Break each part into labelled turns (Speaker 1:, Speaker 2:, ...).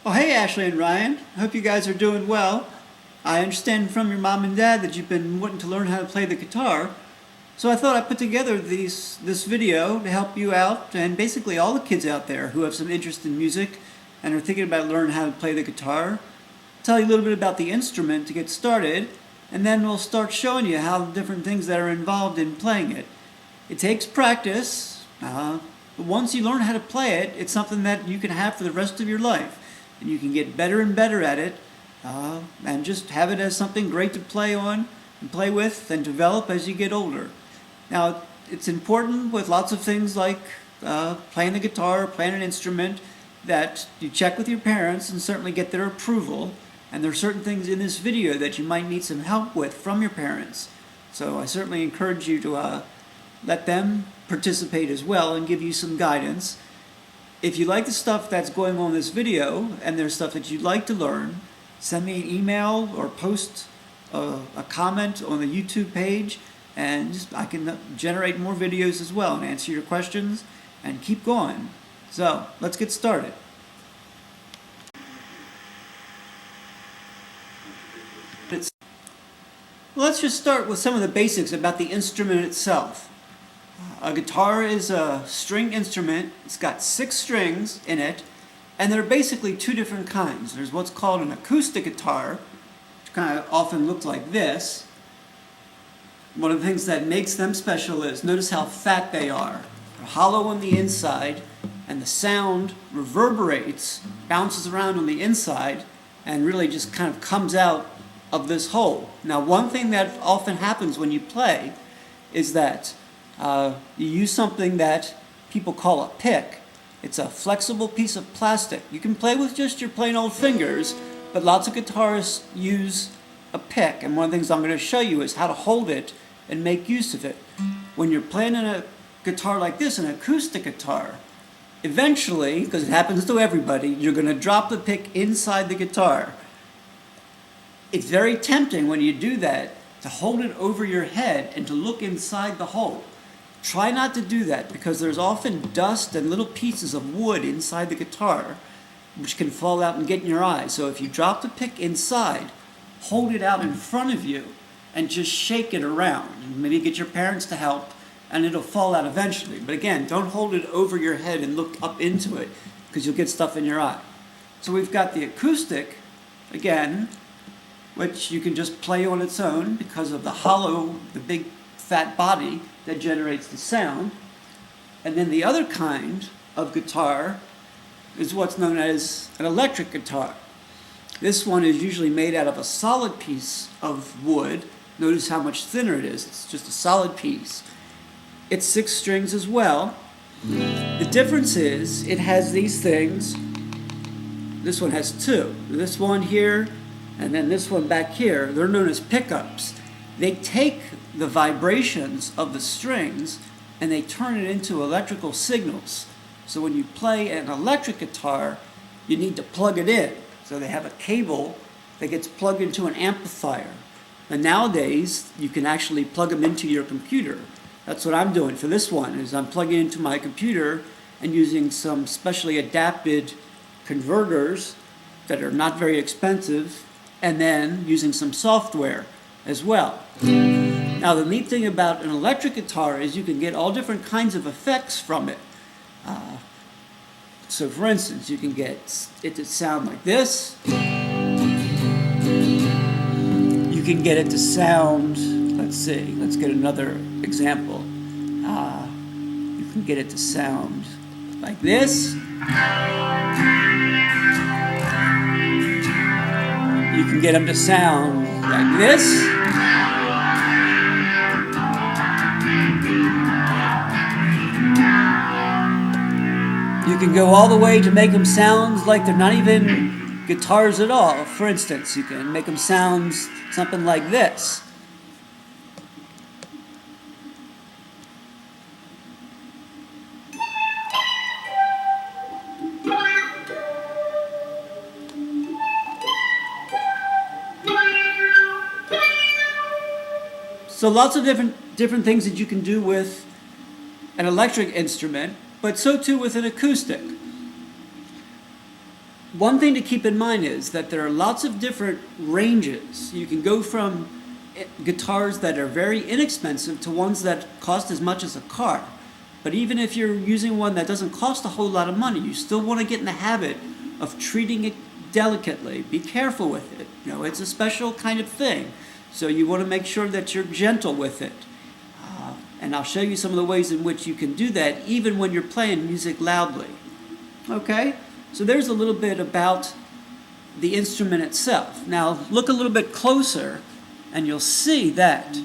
Speaker 1: Oh, hey, Ashley and Ryan. I hope you guys are doing well. I understand from your mom and dad that you've been wanting to learn how to play the guitar. So I thought I'd put together this video to help you out and basically all the kids out there who have some interest in music and are thinking about learning how to play the guitar. Tell you a little bit about the instrument to get started, and then we'll start showing you how the different things that are involved in playing it. It takes practice, but once you learn how to play it, it's something that you can have for the rest of your life. And you can get better and better at it, and just have it as something great to play on and play with and develop as you get older. Now, it's important with lots of things like playing the guitar, playing an instrument, that you check with your parents and certainly get their approval. And there are certain things in this video that you might need some help with from your parents. So I certainly encourage you to let them participate as well and give you some guidance. If you like the stuff that's going on in this video and there's stuff that you'd like to learn, send me an email or post a comment on the YouTube page, and I can generate more videos as well and answer your questions and keep going. So let's get started. Let's just start with some of the basics about the instrument itself. A guitar is a string instrument. It's got 6 strings in it, and there are basically 2 different kinds. There's what's called an acoustic guitar, which kind of often looks like this. One of the things that makes them special is, notice how fat they are. They're hollow on the inside, and the sound reverberates, bounces around on the inside, and really just kind of comes out of this hole. Now, one thing that often happens when you play is that you use something that people call a pick. It's a flexible piece of plastic. You can play with just your plain old fingers, but lots of guitarists use a pick. And one of the things I'm going to show you is how to hold it and make use of it. When you're playing in a guitar like this, an acoustic guitar, eventually, because it happens to everybody, you're going to drop the pick inside the guitar. It's very tempting when you do that to hold it over your head and to look inside the hole. Try not to do that, because there's often dust and little pieces of wood inside the guitar which can fall out and get in your eyes. So if you drop the pick inside, hold it out in front of you and just shake it around. Maybe get your parents to help, and it'll fall out eventually. But again, don't hold it over your head and look up into it, because you'll get stuff in your eye. So we've got the acoustic, again, which you can just play on its own because of the hollow, the big fat body that generates the sound. And then the other kind of guitar is what's known as an electric guitar. This one is usually made out of a solid piece of wood. Notice how much thinner it is. It's just a solid piece. It's 6 strings as well. The difference is it has these things. This one has 2. This one here and then this one back here. They're known as pickups. They take the vibrations of the strings and they turn it into electrical signals. So when you play an electric guitar, you need to plug it in. So they have a cable that gets plugged into an amplifier. And nowadays, you can actually plug them into your computer. That's what I'm doing for this one, is I'm plugging into my computer and using some specially adapted converters that are not very expensive, and then using some software as well. Now, the neat thing about an electric guitar is you can get all different kinds of effects from it. So for instance, you can get it to sound like this. You can get it to sound, let's get another example. You can get it to sound like this. You can get them to sound like this. You can go all the way to make them sound like they're not even guitars at all. For instance, you can make them sound something like this. So lots of different things that you can do with an electric instrument, but so too with an acoustic. one thing to keep in mind is that there are lots of different ranges. You can go from guitars that are very inexpensive to ones that cost as much as a car. But even if you're using one that doesn't cost a whole lot of money, you still want to get in the habit of treating it delicately. Be careful with it. You know, it's a special kind of thing. So you want to make sure that you're gentle with it. And I'll show you some of the ways in which you can do that even when you're playing music loudly. Okay? So there's a little bit about the instrument itself. Now look a little bit closer and you'll see that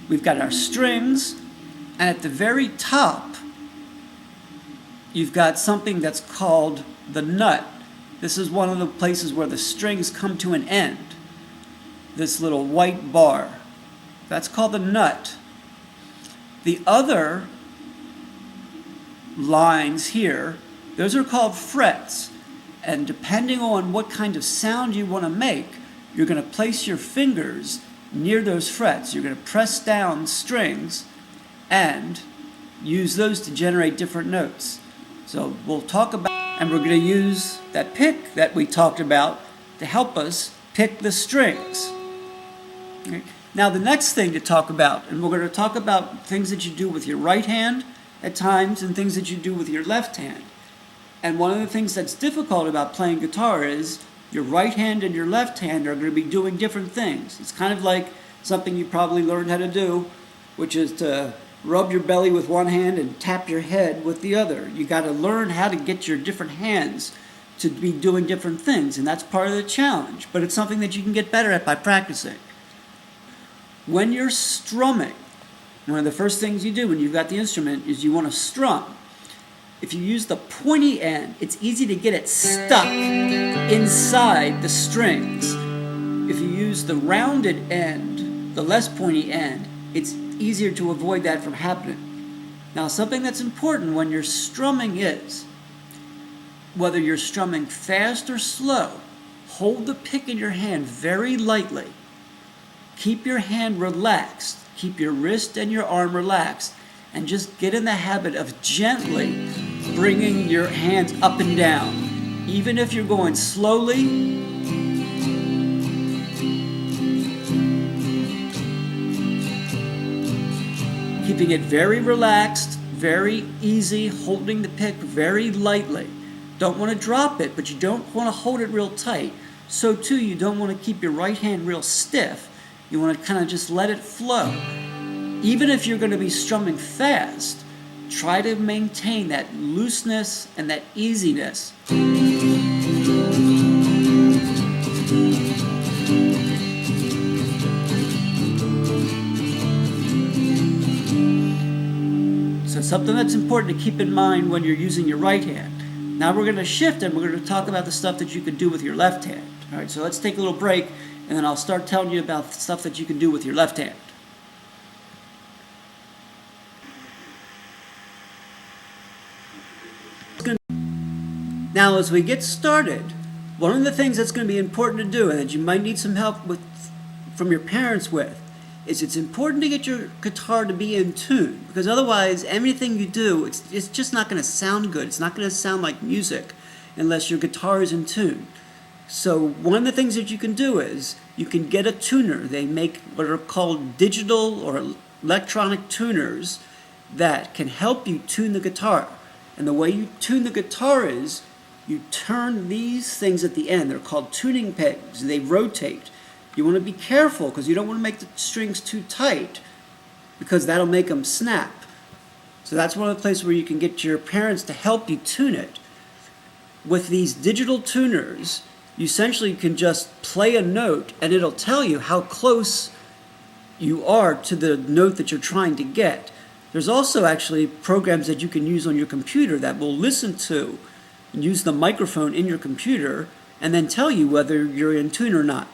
Speaker 1: we've got our strings, and at the very top you've got something that's called the nut. This is one of the places where the strings come to an end. This little white bar. That's called the nut. The other lines here, those are called frets. And depending on what kind of sound you want to make, you're going to place your fingers near those frets. You're going to press down strings and use those to generate different notes. So we'll talk about, and we're going to use that pick that we talked about to help us pick the strings. Okay. Now the next thing to talk about, and we're going to talk about things that you do with your right hand at times and things that you do with your left hand. And one of the things that's difficult about playing guitar is your right hand and your left hand are going to be doing different things. It's kind of like something you probably learned how to do, which is to rub your belly with one hand and tap your head with the other. You got to learn how to get your different hands to be doing different things, and that's part of the challenge. But it's something that you can get better at by practicing. When you're strumming, one of the first things you do when you've got the instrument is you want to strum. If you use the pointy end, it's easy to get it stuck inside the strings. If you use the rounded end, the less pointy end, it's easier to avoid that from happening. Now, something that's important when you're strumming is, whether you're strumming fast or slow, hold the pick in your hand very lightly. Keep your hand relaxed. Keep your wrist and your arm relaxed. And just get in the habit of gently bringing your hands up and down. Even if you're going slowly, keeping it very relaxed, very easy, holding the pick very lightly. Don't want to drop it, but you don't want to hold it real tight. So too, you don't want to keep your right hand real stiff. You want to kind of just let it flow. Even if you're going to be strumming fast, try to maintain that looseness and that easiness. So something that's important to keep in mind when you're using your right hand. Now we're going to shift and we're going to talk about the stuff that you can do with your left hand. All right, so let's take a little break and then I'll start telling you about the stuff that you can do with your left hand. Now, as we get started, one of the things that's going to be important to do and that you might need some help with from your parents with is it's important to get your guitar to be in tune, because otherwise anything you do, it's just not going to sound good. It's not going to sound like music unless your guitar is in tune. So one of the things that you can do is you can get a tuner. They make what are called digital or electronic tuners that can help you tune the guitar. And the way you tune the guitar is you turn these things at the end. They're called tuning pegs. They rotate. You want to be careful because you don't want to make the strings too tight because that'll make them snap. So that's one of the places where you can get your parents to help you tune it. With these digital tuners, you essentially can just play a note and it'll tell you how close you are to the note that you're trying to get. There's also actually programs that you can use on your computer that will listen to and use the microphone in your computer and then tell you whether you're in tune or not.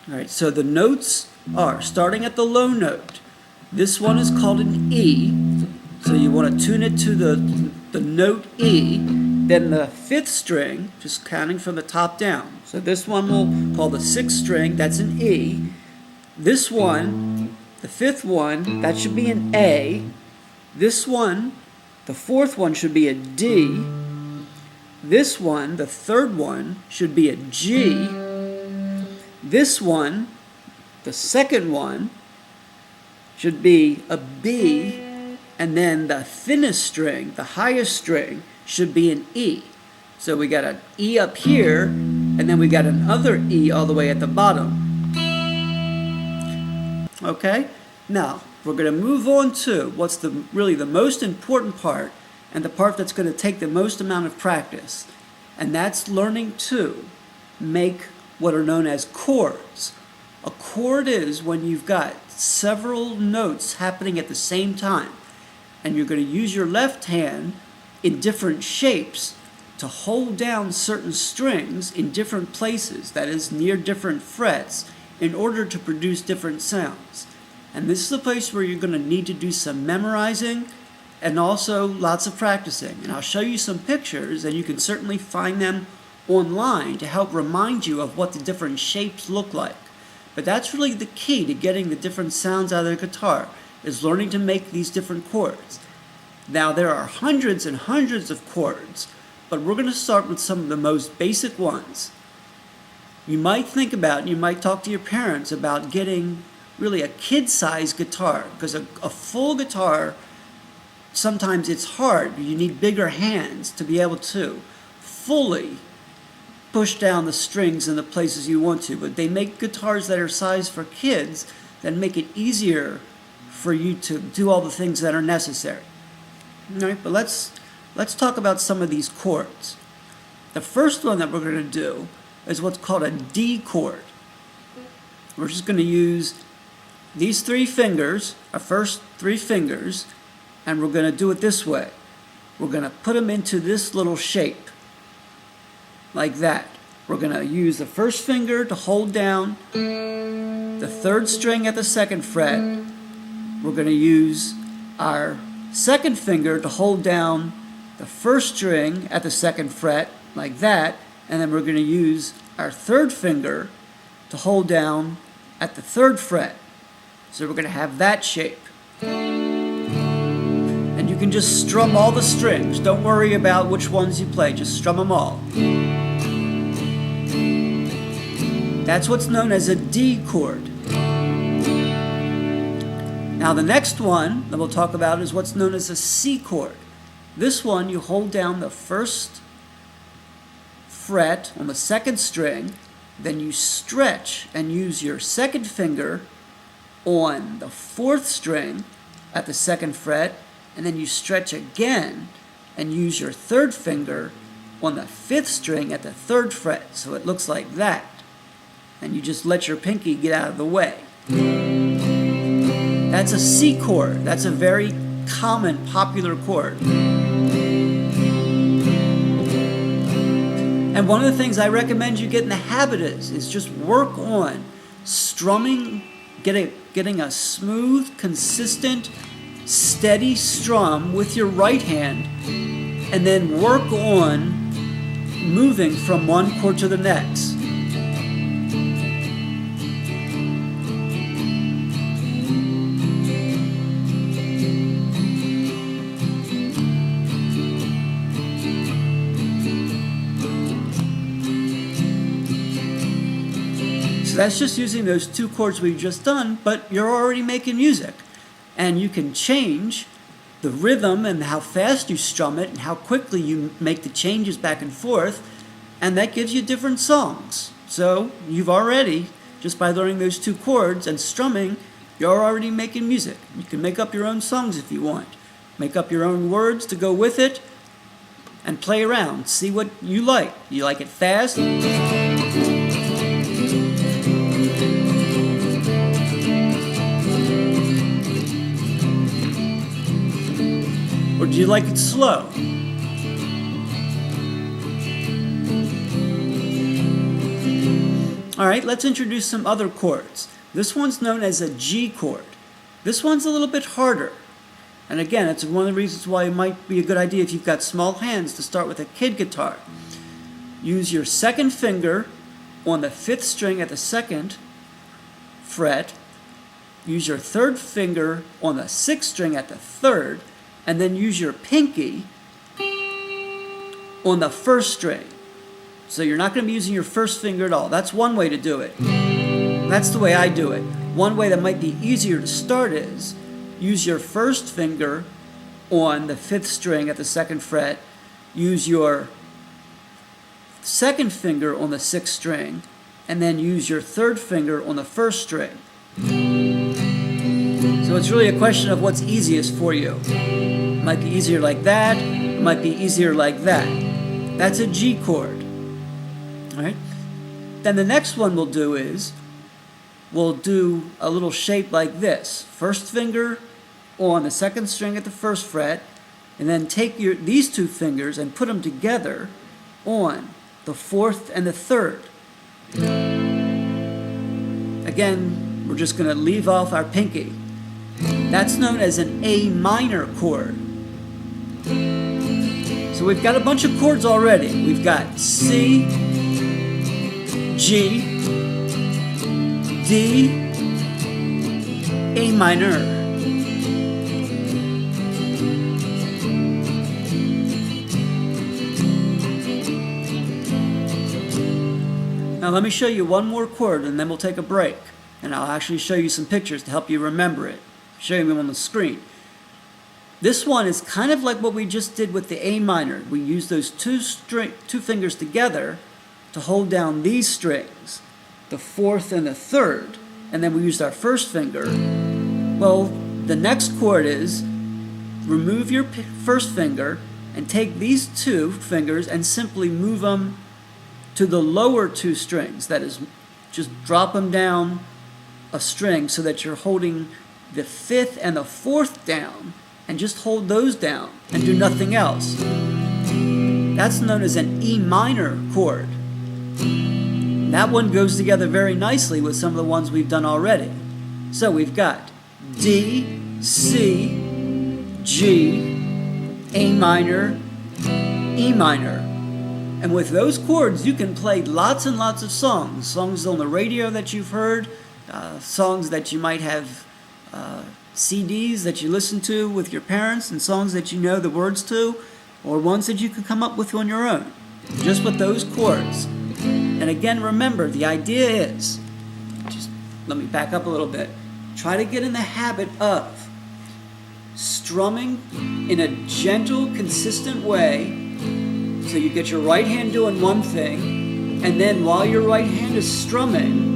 Speaker 1: All right, so the notes are starting at the low note. This one is called an E, so you want to tune it to the note E. Then the fifth string, just counting from the top down. So this one we'll call the sixth string, that's an E. This one, the fifth one, that should be an A. This one, the fourth one should be a D. This one, the third one, should be a G. This one, the second one, should be a B. And then the thinnest string, the highest string, should be an E. So we got an E up here, and then we got another E all the way at the bottom. Okay? Now, we're going to move on to what's really the most important part, and the part that's going to take the most amount of practice. And that's learning to make what are known as chords. A chord is when you've got several notes happening at the same time, and you're going to use your left hand in different shapes to hold down certain strings in different places, that is, near different frets, in order to produce different sounds. And this is the place where you're going to need to do some memorizing and also lots of practicing. And I'll show you some pictures, and you can certainly find them online to help remind you of what the different shapes look like. But that's really the key to getting the different sounds out of the guitar, is learning to make these different chords. Now, there are hundreds and hundreds of chords, but we're going to start with some of the most basic ones. You might think about, you might talk to your parents about getting really a kid-sized guitar, because a full guitar, sometimes it's hard. You need bigger hands to be able to fully push down the strings in the places you want to. But they make guitars that are sized for kids that make it easier for you to do all the things that are necessary. All right, but let's talk about some of these chords. The first one that we're going to do is what's called a D chord. We're just going to use these three fingers, our first three fingers, and we're going to do it this way. We're going to put them into this little shape, like that. We're going to use the first finger to hold down the third string at the second fret. We're going to use our second finger to hold down the first string at the second fret, like that, and then we're going to use our third finger to hold down at the third fret. So we're going to have that shape. And you can just strum all the strings. Don't worry about which ones you play, just strum them all. That's what's known as a D chord. Now the next one that we'll talk about is what's known as a C chord. This one, you hold down the first fret on the second string, then you stretch and use your second finger on the fourth string at the second fret, and then you stretch again and use your third finger on the fifth string at the third fret. So it looks like that. And you just let your pinky get out of the way. That's a C chord. That's a very common, popular chord. And one of the things I recommend you get in the habit is just work on strumming, getting a smooth, consistent, steady strum with your right hand, and then work on moving from one chord to the next. That's just using those two chords we've just done, but you're already making music. And you can change the rhythm and how fast you strum it and how quickly you make the changes back and forth, and that gives you different songs. So you've already, just by learning those two chords and strumming, you're already making music. You can make up your own songs if you want. Make up your own words to go with it and play around. See what you like. You like it fast? Or do you like it slow? All right, let's introduce some other chords. This one's known as a G chord. This one's a little bit harder. And again, it's one of the reasons why it might be a good idea if you've got small hands to start with a kid guitar. Use your second finger on the fifth string at the second fret. Use your third finger on the sixth string at the third, and then use your pinky on the first string. So you're not going to be using your first finger at all. That's one way to do it. That's the way I do it. One way that might be easier to start is use your first finger on the 5th string at the 2nd fret. Use your 2nd finger on the 6th string, and then use your 3rd finger on the 1st string. So it's really a question of what's easiest for you. It might be easier like that. It might be easier like that. That's a G chord. All right? Then the next one we'll do is, we'll do a little shape like this. First finger on the 2nd string at the 1st fret, and then take these 2 fingers and put them together on the 4th and the 3rd. Again, we're just going to leave off our pinky. That's known as an A minor chord. So we've got a bunch of chords already. We've got C, G, D, A minor. Now let me show you one more chord and then we'll take a break. And I'll actually show you some pictures to help you remember it. Show you them on the screen. This one is kind of like what we just did with the A minor. We use those two fingers together to hold down these strings, the 4th and the 3rd, and then we used our first finger. Well, the next chord is remove your first finger and take these 2 fingers and simply move them to the lower 2 strings. That is, just drop them down a string so that you're holding the 5th and the 4th down, and just hold those down and do nothing else. That's known as an E minor chord. That one goes together very nicely with some of the ones we've done already. So we've got D, C, G, A minor, E minor. And with those chords, you can play lots and lots of songs. Songs on the radio that you've heard, songs that you might have CDs that you listen to with your parents, and songs that you know the words to, or ones that you can come up with on your own, just with those chords. And again, remember, the idea is, just let me back up a little bit, try to get in the habit of strumming in a gentle, consistent way, so you get your right hand doing one thing, and then while your right hand is strumming,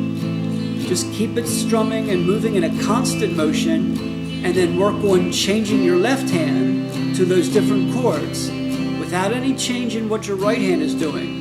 Speaker 1: just keep it strumming and moving in a constant motion, and then work on changing your left hand to those different chords without any change in what your right hand is doing.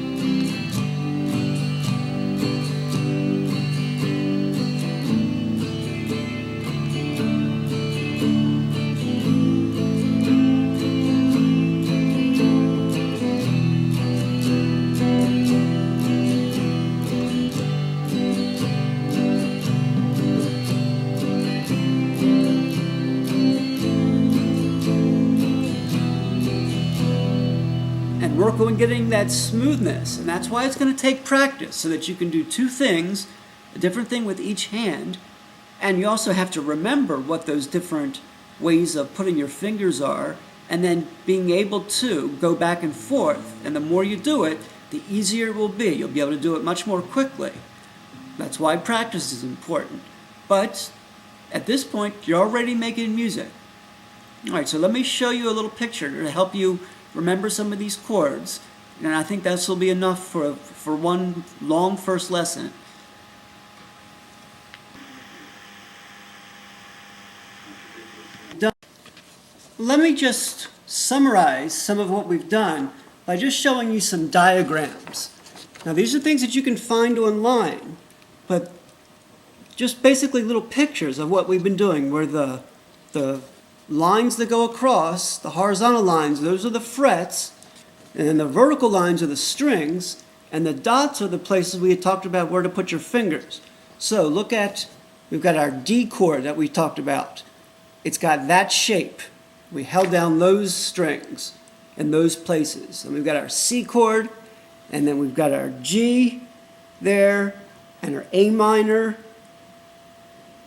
Speaker 1: Work on getting that smoothness, and that's why it's going to take practice, so that you can do 2 things, a different thing with each hand, and you also have to remember what those different ways of putting your fingers are, and then being able to go back and forth. And the more you do it, the easier it will be. You'll be able to do it much more quickly. That's why practice is important. But at this point, you're already making music. All right, so let me show you a little picture to help you remember some of these chords, and I think this will be enough for one long first lesson. Let me just summarize some of what we've done by just showing you some diagrams. Now these are things that you can find online, but just basically little pictures of what we've been doing, where the lines that go across, the horizontal lines, those are the frets, and then the vertical lines are the strings, and the dots are the places we had talked about where to put your fingers. So look at, we've got our D chord that we talked about. It's got that shape. We held down those strings in those places. And we've got our C chord, and then we've got our G there, and our A minor,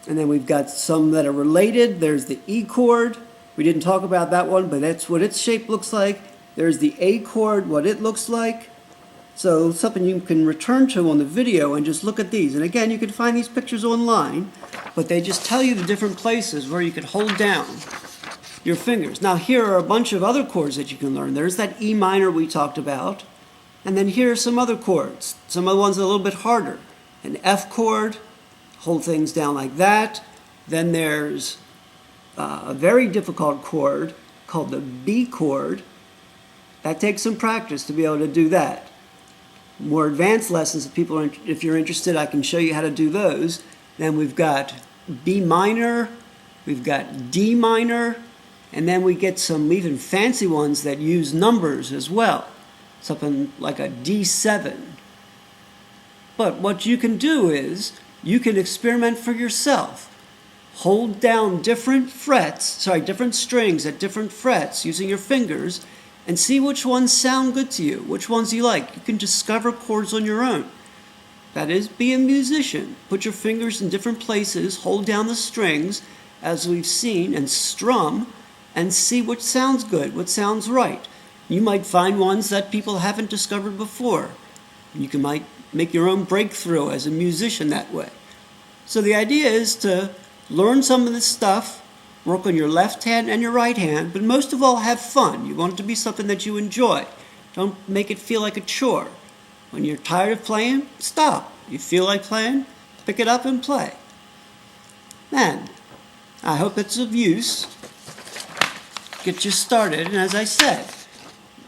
Speaker 1: and then we've got some that are related. There's the E chord. We didn't talk about that one, but that's what its shape looks like. There's the A chord, what it looks like. So something you can return to on the video and just look at these. And again, you can find these pictures online, but they just tell you the different places where you can hold down your fingers. Now here are a bunch of other chords that you can learn. There's that E minor we talked about. And then here are some other chords. Some of the ones that are a little bit harder. An F chord, hold things down like that. Then there's a very difficult chord called the B chord. That takes some practice to be able to do that. More advanced lessons, if you're interested, I can show you how to do those. Then we've got B minor, we've got D minor, and then we get some even fancy ones that use numbers as well. Something like a D7. But what you can do is, you can experiment for yourself. Hold down different strings at different frets using your fingers, and see which ones sound good to you, which ones you like. You can discover chords on your own. That is, be a musician. Put your fingers in different places, hold down the strings, as we've seen, and strum, and see what sounds good, what sounds right. You might find ones that people haven't discovered before. Might make your own breakthrough as a musician that way. So the idea is to learn some of this stuff, work on your left hand and your right hand, but most of all, have fun. You want it to be something that you enjoy. Don't make it feel like a chore. When you're tired of playing, stop. You feel like playing, pick it up and play. Man, I hope it's of use. Get you started, and as I said,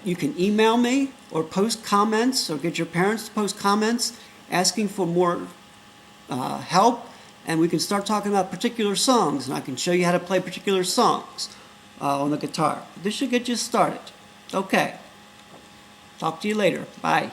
Speaker 1: you can email me or post comments or get your parents to post comments asking for more help, and we can start talking about particular songs, and I can show you how to play particular songs on the guitar. This should get you started. Okay. Talk to you later. Bye.